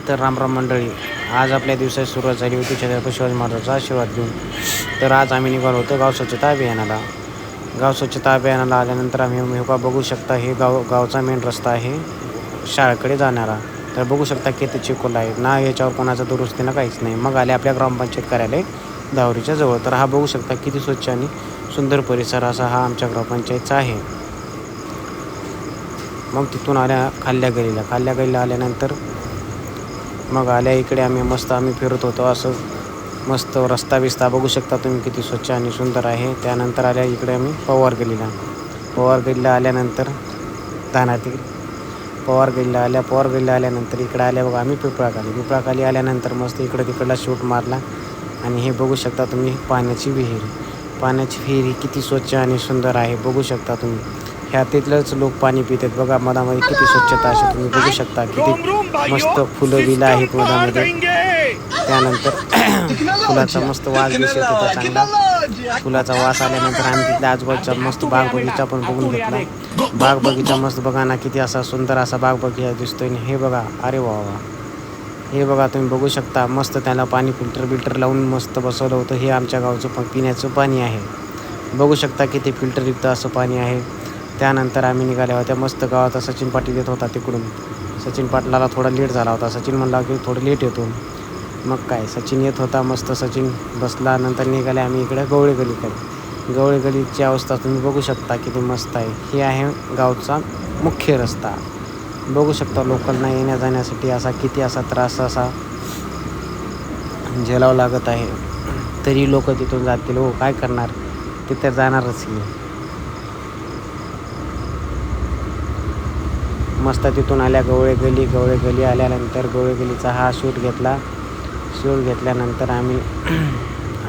तर रामराम मंडळी, आज आपल्या दिवसाची सुरुवात झाली होती छत्रपती शिवाजी महाराजांचा आशीर्वाद घेऊन. तर आज आम्ही निघालो होतो गाव स्वच्छता अभियानाला. गाव स्वच्छता अभियानाला आल्यानंतर आम्ही बघू शकता, हे गावचा मेन रस्ता आहे शाळेकडे जाणारा. तर बघू शकता किती चिखल आहे ना, याच्यावर कोणाचा दुरुस्ती ना काहीच नाही. मग आले आपल्या ग्रामपंचायत कार्यालय दावरीच्या जवळ. तर हा बघू शकता किती स्वच्छ आणि सुंदर परिसर असा हा आमच्या ग्रामपंचायतचा आहे. मग तिथून खाल्ल्या गलीला आल्यानंतर मग आल्या इकडे आम्ही फिरत होतो. असं मस्त रस्ता बिस्ता बघू शकता तुम्ही किती स्वच्छ आणि सुंदर आहे. त्यानंतर आल्या इकडे आम्ही पवार गलीला आल्यानंतर धानातील पवार गलीला आल्यानंतर इकडे आल्या बघा आम्ही पिपळाखाली आल्यानंतर मस्त इकडं तिकडला शूट मारला. आणि हे बघू शकता तुम्ही पाण्याची विहीर किती स्वच्छ आणि सुंदर आहे. बघू शकता तुम्ही, ह्या तिथलंच लोक पाणी पितात बघा. मधामध्ये किती स्वच्छता अशी तुम्ही बघू शकता. किती मस्त फुलं बिलं आहेत मधामध्ये. त्यानंतर फुलाचा मस्त वास दिसत होता चांगला. फुलाचा वास आल्यानंतर आम्ही तिथल्या आजूबाजूचा मस्त बाग बगीचा पण बघून घेतला. बाग बगीचा मस्त बघा ना, किती असा सुंदर असा बाग बगीचा दिसतोय. हे बघा, अरे वा, हे बघा तुम्ही बघू शकता. मस्त त्याला पाणी फिल्टर लावून मस्त बसवलं होतं. हे आमच्या गावचं पिण्याचं पाणी आहे. बघू शकता किती फिल्टरयुक्त असं पाणी आहे. त्यानंतर आम्ही निघाल्या होत्या मस्त. गावात सचिन पाटील येत होता तिकडून. सचिन पाटलाला थोडा लेट झाला होता. सचिन म्हणला की थोडं लेट येतो. मग काय, सचिन येत होता मस्त. सचिन बसला. नंतर निघाले आम्ही इकडे गवळी गलीची अवस्था तुम्ही बघू शकता किती मस्त आहे. हे आहे गावचा मुख्य रस्ता. बघू शकता लोकांना येण्या जाण्यासाठी असा किती असा त्रास असा झेलावं लागत आहे. तरी लोक तिथून जातील. हो, काय करणार, तिथे जाणारच की. मस्त तिथून आल्या गवळी गली आल्यानंतर गवळी गलीचा हा शूट घेतल्यानंतर आम्ही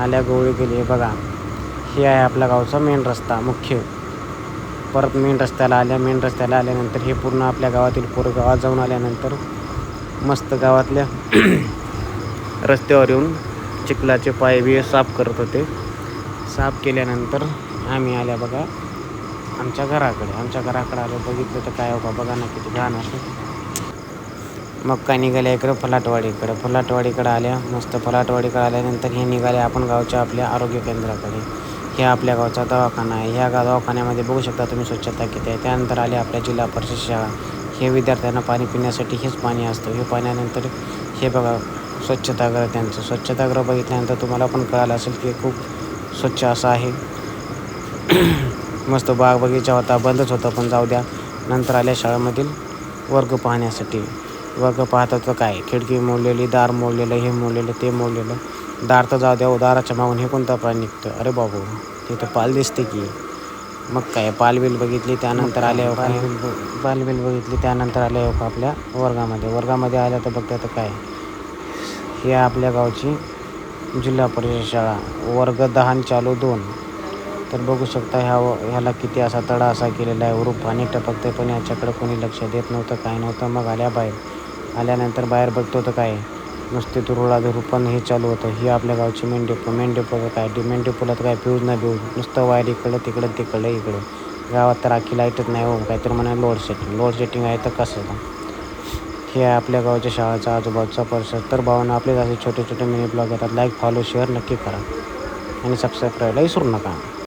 आल्या गवळी गली. बघा, हे आहे आपल्या गावचा मेन रस्ता मुख्य. परत मेन रस्त्याला आल्यानंतर हे पूर्ण आपल्या गावातील गावात जाऊन आल्यानंतर मस्त गावातल्या रस्त्यावर येऊन चिखलाचे पाय बी साफ करत होते. साफ केल्यानंतर आम्ही आल्या बघा आमच्या घराकडे आलं. बघितलं तर काय हो बघा ना, किती घाण असं. मग काय निघाल्या इकडं फलाटवाडीकडे आल्या. मस्त फलाटवाडीकडे आल्यानंतर हे निघाले आपण गावच्या आपल्या आरोग्य केंद्राकडे. हे आपल्या गावचा दवाखाना आहे. ह्या दवाखान्यामध्ये बघू शकता तुम्ही स्वच्छता किती आहे. त्यानंतर आले आपल्या जिल्हा परिषद शाळा. हे विद्यार्थ्यांना पाणी पिण्यासाठी हेच पाणी असतं. हे पाण्यानंतर हे बघा स्वच्छतागृह बघितल्यानंतर तुम्हाला पण कळालं असेल की खूप स्वच्छ असं आहे. मस्त बाग बगीचा होता, बंदच होता पण जाऊ द्या. नंतर आल्या शाळेमधील वर्ग पाहण्यासाठी. वर्ग पाहत होतं काय, खिडकी मोडलेली, दार मोडलेलं, हे मोडलेलं ते मोडलेलं. दार तर जाऊ द्या, दाराच्या मागून हे कोणता पाणी निघतं. अरे बाबू, तिथं पाल दिसते की. मग काय, पालबिल बघितली. त्यानंतर आल्या पालबिल बघितली. त्यानंतर आल्या आपल्या वर्गामध्ये आल्या तर बघता तर काय, हे आपल्या गावची जिल्हा परिषद शाळा वर्ग 10 चालू 2. तर बघू शकता ह्याला किती असा तडा असा केलेला आहे. वरून पाणी टपकते पण याच्याकडे कोणी लक्ष देत नव्हतं, काय नव्हतं. मग आल्यानंतर बाहेर बघतो तर काय, नुसते धुरू पण हे चालू होतं. ही आपल्या गावची मेन डेपो काय, मेन डेपोला तर काय फ्यूज नुसतं वायर इकडं. गावात तर आखी लाईटच नाही हो. काहीतरी म्हणा लोड सेटिंग आहे तर कसं. हे आहे आपल्या गावच्या शाळेचा आजूबाजूचा परिसर. तर भावांनो, आपले असे छोटे मिनी ब्लॉग येतात. लाईक, फॉलो, शेअर नक्की करा आणि सबस्क्राईब करायला विसरू नका.